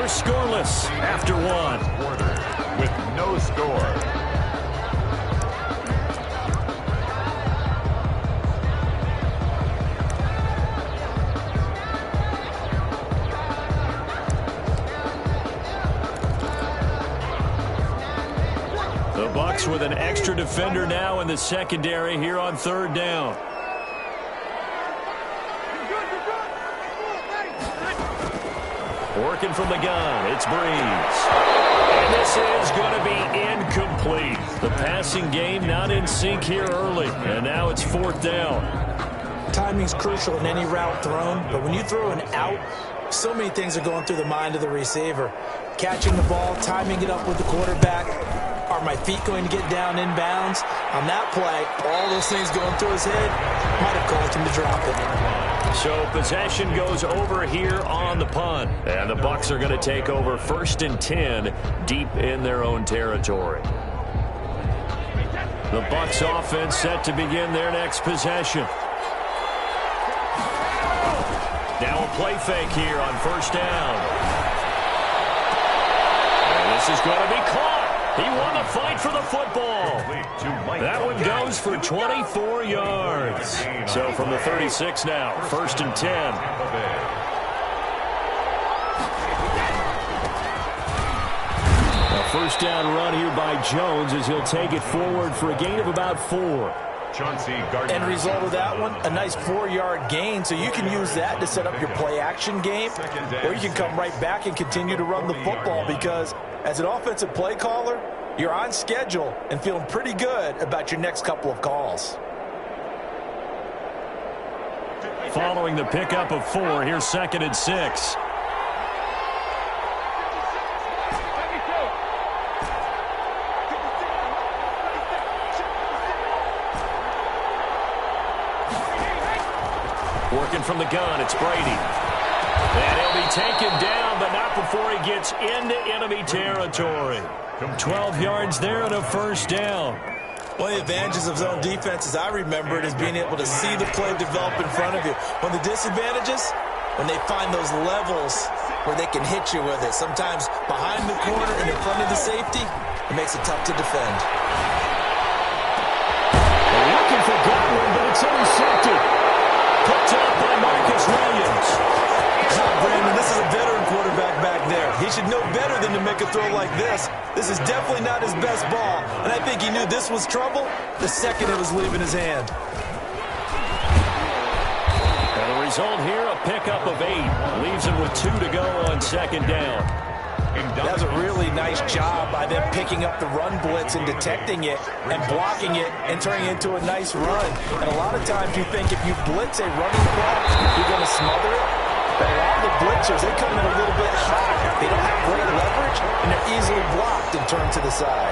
We're scoreless after one. Quarter with no score. The Bucs with an extra defender now in the secondary here on third down. Working from the gun, it's Breeze. And this is going to be incomplete. The passing game not in sync here early, and now it's fourth down. Timing's crucial in any route thrown, but when you throw an out, so many things are going through the mind of the receiver. Catching the ball, timing it up with the quarterback. Are my feet going to get down inbounds? On that play, all those things going through his head might have caused him to drop it. So possession goes over here on the punt. And the Bucs are going to take over 1st and 10 deep in their own territory. The Bucs offense set to begin their next possession. Now a play fake here on 1st down. And this is going to be caught. He won the fight for the football. That one goes for 24 yards. So from the 36 now, 1st and 10. A first down run here by Jones as he'll take it forward for a gain of about 4. End result of that one, a nice 4-yard gain, so you can use that to set up your play-action game, or you can come right back and continue to run the football because as an offensive play caller, you're on schedule and feeling pretty good about your next couple of calls. Following the pickup of 4, here's 2nd and 6. Working from the gun, it's Brady. And he'll be taken down, but not before he gets into enemy territory. 12 yards there and a first down. One of the advantages of zone defense, as I remember it, is being able to see the play develop in front of you. One of the disadvantages, when they find those levels where they can hit you with it. Sometimes behind the corner and in front of the safety, it makes it tough to defend. They're looking for Godwin, but it's intercepted. Picked up by Marcus Williams. Brandon, this is a veteran quarterback back there. He should know better than to make a throw like this. This is definitely not his best ball, and I think he knew this was trouble the second it was leaving his hand. And the result here, a pickup of 8. Leaves him with 2 to go on 2nd down. That was a really nice job by them picking up the run blitz and detecting it and blocking it and turning it into a nice run. And a lot of times you think if you blitz a running play, you're going to smother it. But a lot of the blitzers, they come in a little bit high. They don't have great leverage, and they're easily blocked and turned to the side.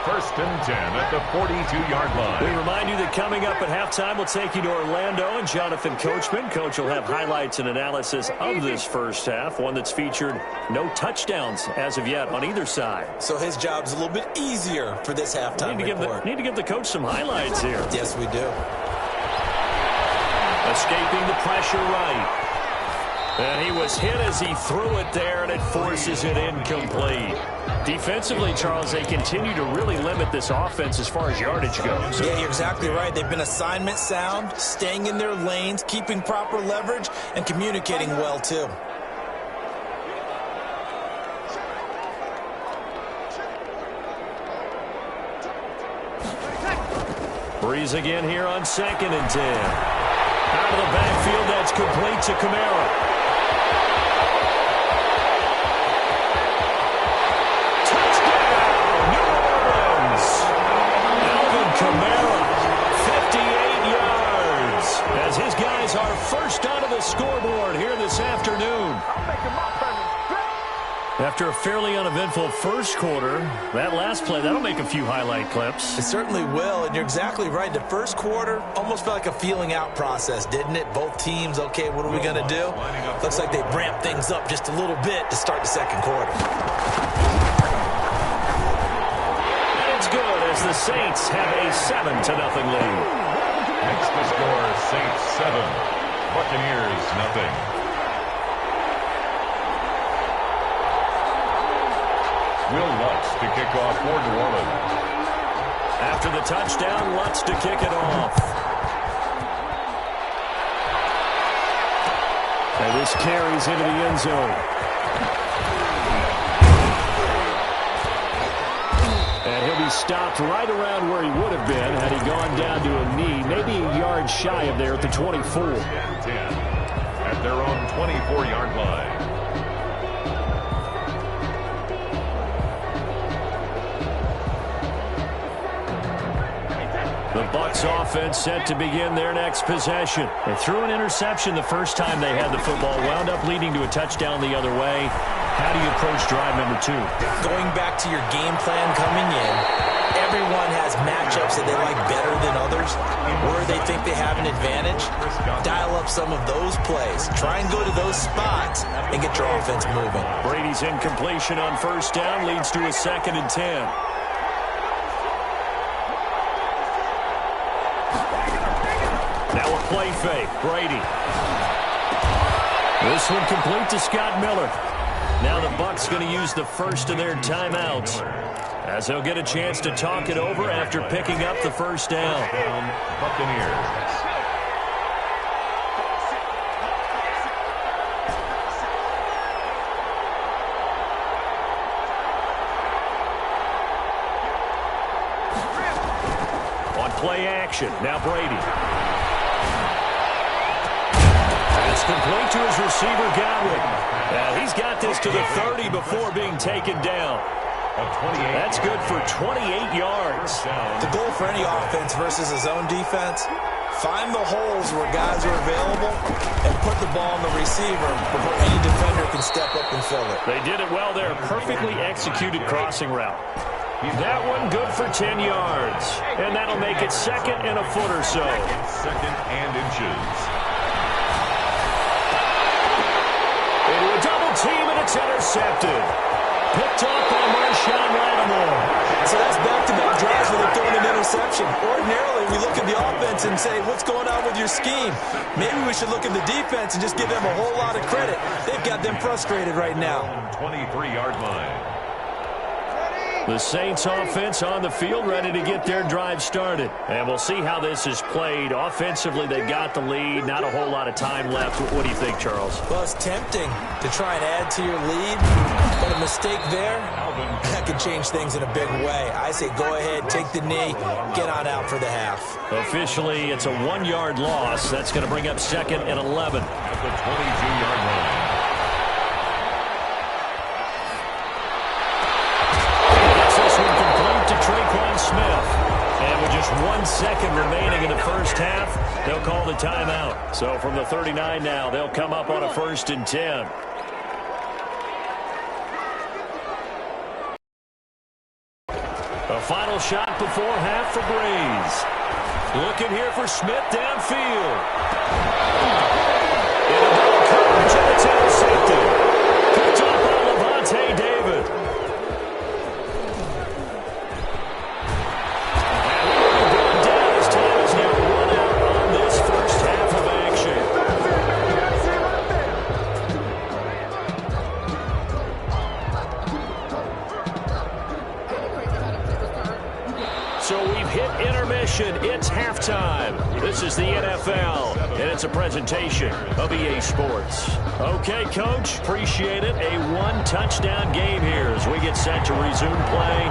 1st and 10 at the 42-yard line. We remind you that coming up at halftime, we'll take you to Orlando and Jonathan Coachman. Coach will have highlights and analysis of this first half, one that's featured no touchdowns as of yet on either side. So his job's a little bit easier for this halftime report. Need to give the coach some highlights here. Yes, we do. Escaping the pressure right. And he was hit as he threw it there, and it forces it incomplete. Defensively, Charles, they continue to really limit this offense as far as yardage goes. Yeah, you're exactly right. They've been assignment sound, staying in their lanes, keeping proper leverage, and communicating well, too. Breeze again here on 2nd and 10. Out of the backfield, that's complete to Kamara. As his guys are first onto the scoreboard here this afternoon. After a fairly uneventful first quarter, that last play, that'll make a few highlight clips. It certainly will, and you're exactly right. The first quarter almost felt like a feeling out process, didn't it? Both teams, okay, what are we going to do? Looks like they ramped things up just a little bit to start the second quarter. And it's good as the Saints have a 7-0 lead. Makes the score Saints 7, Buccaneers 0. Lutz to kick off for New Orleans. After the touchdown, Lutz to kick it off. And this carries into the end zone. And he'll be stopped right around where he would have been had he gone down to a knee, maybe a yard shy of there at the 24. 10 at their own 24-yard line. The Bucs offense set to begin their next possession. They threw an interception the first time they had the football, wound up leading to a touchdown the other way. How do you approach drive number 2? Going back to your game plan coming in, everyone has matchups that they like better than others, where they think they have an advantage. Dial up some of those plays. Try and go to those spots and get your offense moving. Brady's incompletion on first down leads to a 2nd and 10. Now a play fake. Brady. This one complete to Scott Miller. Now the Bucs going to use the first of their timeouts as they'll get a chance to talk it over after picking up the first down. Buccaneers. On play action. Now Brady. It's complete to his receiver, Godwin. He's got this to the 30 before being taken down. That's good for 28 yards. The goal for any offense versus a zone defense, find the holes where guys are available and put the ball on the receiver before any defender can step up and fill it. They did it well there. Perfectly executed crossing route. That one good for 10 yards. And that'll make it 2nd and a foot or so. 2nd and inches. Into a double team, and it's intercepted. Picked off by Marshawn Lattimore. So that's back-to-back drives where they're throwing an interception. Ordinarily, we look at the offense and say, what's going on with your scheme? Maybe we should look at the defense and just give them a whole lot of credit. They've got them frustrated right now. 23-yard line. The Saints offense on the field ready to get their drive started. And we'll see how this is played. Offensively, they got the lead. Not a whole lot of time left. What do you think, Charles? Well, it's tempting to try and add to your lead. But a mistake there, that could change things in a big way. I say go ahead, take the knee, get on out for the half. Officially, it's a 1-yard loss. That's going to bring up 2nd and 11. At the 22-yard line. Traquan Smith. And with just 1 second remaining in the first half, they'll call the timeout. So from the 39 now, they'll come up on a 1st and 10. A final shot before half for Breeze. Looking here for Smith downfield. In a double coverage, and it's intercepted. Picked off by Levante David. It's halftime. This is the NFL, and it's a presentation of EA Sports. Okay, Coach, appreciate it. A 1-touchdown game here as we get set to resume play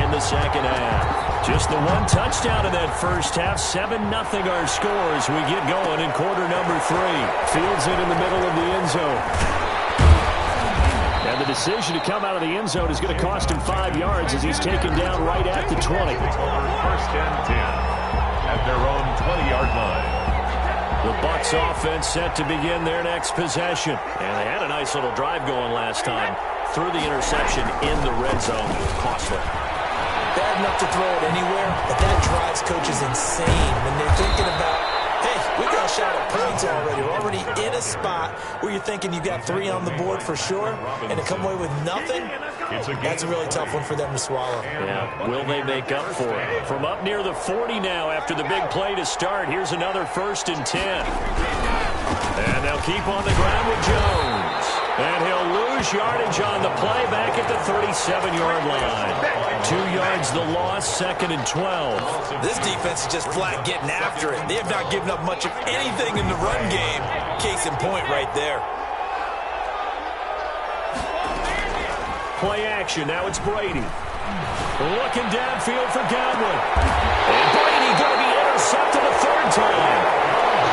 in the second half. Just the 1 touchdown in that first half. 7-0 our score as we get going in quarter number 3. Fields it in the middle of the end zone. And the decision to come out of the end zone is going to cost him 5 yards as he's taken down right at the 20. 1st and 10 at their own 20-yard line. The Bucs offense set to begin their next possession. And they had a nice little drive going last time. Threw the interception in the red zone. Costly. Bad enough to throw it anywhere, but that drives coaches insane when they're thinking about, hey, we got a shot at points already. We're already in a spot where you're thinking you got 3 on the board for sure, and to come away with nothing, that's a really tough one for them to swallow. Yeah, will they make up for it? From up near the 40 now after the big play to start, here's another 1st and 10. And they'll keep on the ground with Jones. And he'll lose yardage on the play back at the 37-yard line. 2 yards the loss, 2nd and 12. This defense is just flat getting after it. They have not given up much of anything in the run game. Case in point right there. Play action. Now it's Brady. Looking downfield for Godwin. And Brady going to be intercepted a 3rd time.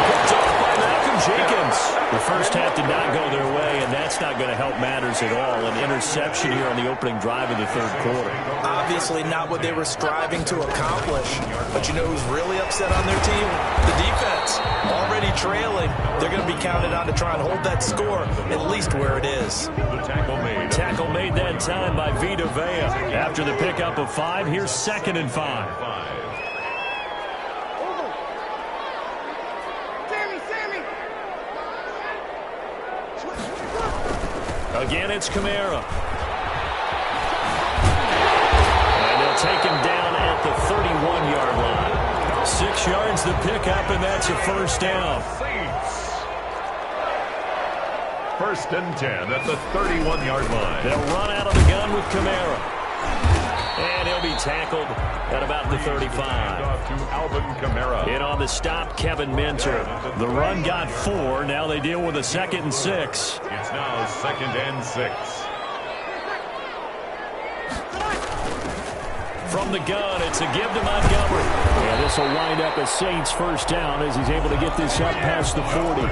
Picked off by Malcolm Jenkins. The first half did not go their way, and that's not going to help matters at all. An interception here on the opening drive of the 3rd quarter. Obviously not what they were striving to accomplish. But you know who's really upset on their team? The defense. Already trailing. They're going to be counted on to try and hold that score at least where it is. The tackle made that time by Vita Vea. After the pickup of 5, here's 2nd and 5. Again, it's Kamara. And they'll take him down at the 31-yard line. 6 yards the pickup, and that's a 1st down. 1st and 10 at the 31-yard line. They'll run out of the gun with Kamara. And he'll be tackled at about the 35. To Alvin Kamara. In on the stop, Kevin Minter. The run got 4. Now they deal with a 2nd and 6. It's now 2nd and 6. From the gun, it's a give to Montgomery. And this will wind up a Saints 1st down as he's able to get this up past the 40.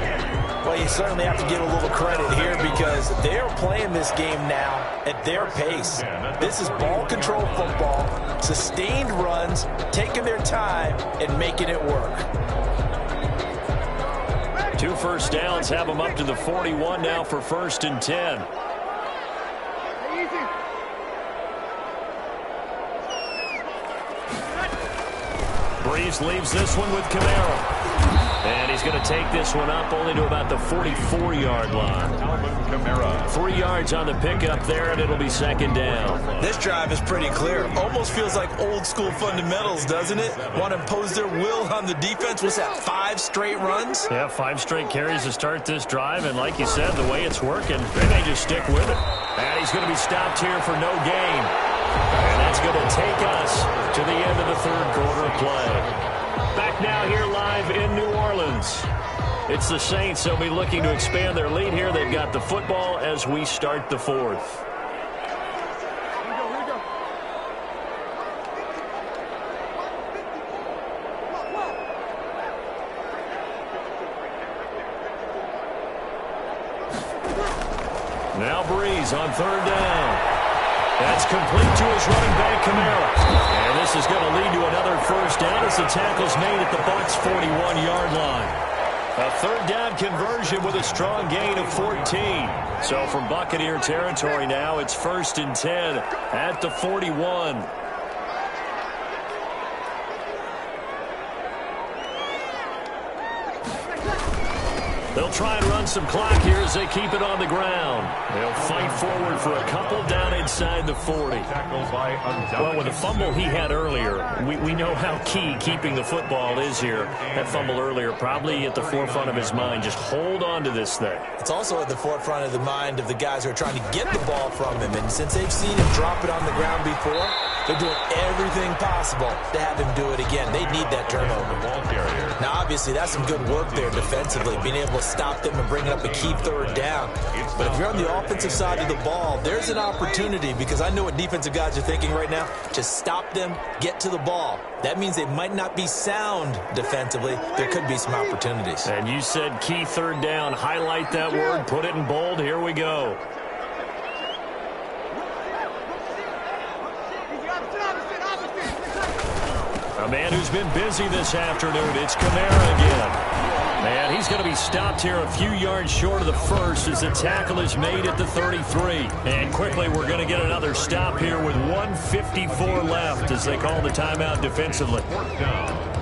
Well, you certainly have to give a little credit here because they're playing this game now at their pace. This is ball control football, sustained runs, taking their time and making it work. 2 1st downs have them up to the 41 now for 1st and 10. Breeze leaves this one with Kamara. And he's going to take this one up only to about the 44-yard line. Alvin Kamara. 3 yards on the pickup there, and it'll be 2nd down. This drive is pretty clear. Almost feels like old school fundamentals, doesn't it? Want to impose their will on the defense. What's that, 5 straight runs? Yeah, 5 straight carries to start this drive, and like you said, the way it's working, they may just stick with it. And he's going to be stopped here for no gain. And that's going to take us to the end of the 3rd quarter play. Back now here live in New Orleans. It's the Saints. They'll be looking to expand their lead here. They've got the football as we start the 4th. Now Breeze on 3rd down. That's complete to his running back, Kamara. And this is going to lead to another 1st down as the tackle's made at the Bucs' 41-yard line. A 3rd down conversion with a strong gain of 14. So from Buccaneer territory now, it's 1st and 10 at the 41. They'll try and run some clock here as they keep it on the ground. They'll fight forward for a couple down inside the 40. Well, with the fumble he had earlier, we know how key keeping the football is here. That fumble earlier probably at the forefront of his mind. Just hold on to this thing. It's also at the forefront of the mind of the guys who are trying to get the ball from him. And since they've seen him drop it on the ground before, they're doing everything possible to have him do it again. They need that turnover. Now, obviously, that's some good work there defensively, being able to stop them and bring up a key 3rd down. But if you're on the offensive side of the ball, there's an opportunity because I know what defensive guys are thinking right now. Just stop them, get to the ball. That means they might not be sound defensively. There could be some opportunities. And you said key 3rd down. Highlight that word. Put it in bold. Here we go. A man who's been busy this afternoon. It's Kamara again. Man, he's going to be stopped here a few yards short of the 1st as the tackle is made at the 33. And quickly, we're going to get another stop here with 1:54 left as they call the timeout defensively. 4th down.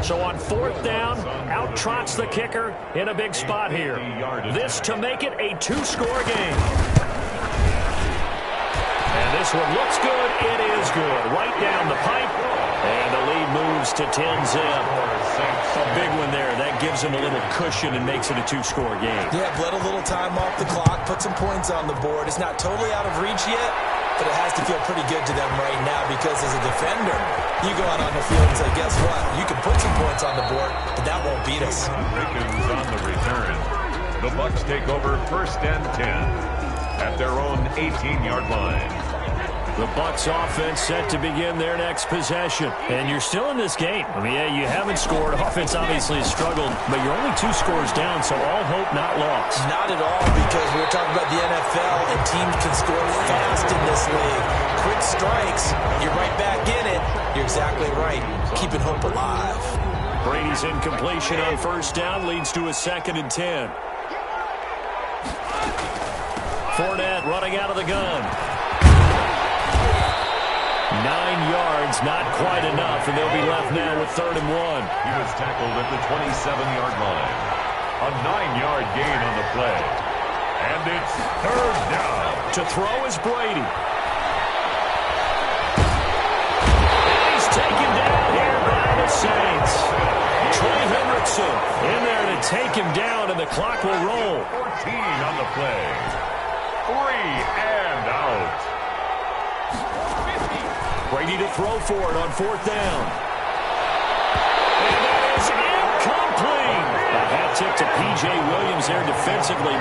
So on 4th down, out trots the kicker in a big spot here. This to make it a 2-score game. And this one looks good. It is good. Right down the pipe. And the lead moves to 10-zip. A big one there. That gives them a little cushion and makes it a two-score game. Yeah, bled a little time off the clock, put some points on the board. It's not totally out of reach yet, but it has to feel pretty good to them right now because as a defender, you go out on the field and say, guess what? You can put some points on the board, but that won't beat us. Rickens on the return. The Bucks take over 1st and 10 at their own 18-yard line. The Bucks offense set to begin their next possession. And you're still in this game. I mean, yeah, you haven't scored. Offense obviously has struggled, but you're only 2 scores down, so all hope not lost. Not at all, because we were talking about the NFL, and teams can score fast in this league. Quick strikes, you're right back in it. You're exactly right. Keeping hope alive. Brady's incompletion on 1st down leads to a 2nd and 10. Fournette running out of the gun. 9 yards, not quite enough, and they'll be left now with 3rd and 1. He was tackled at the 27-yard line. A 9-yard gain on the play. And it's 3rd down. To throw is Brady. And he's taken down here by the Saints. Trey Hendrickson in there to take him down, and the clock will roll. 14 on the play. 3 and out. Brady to throw for it on 4th down. And that is incomplete. A hat tip to P.J. Williams there defensively.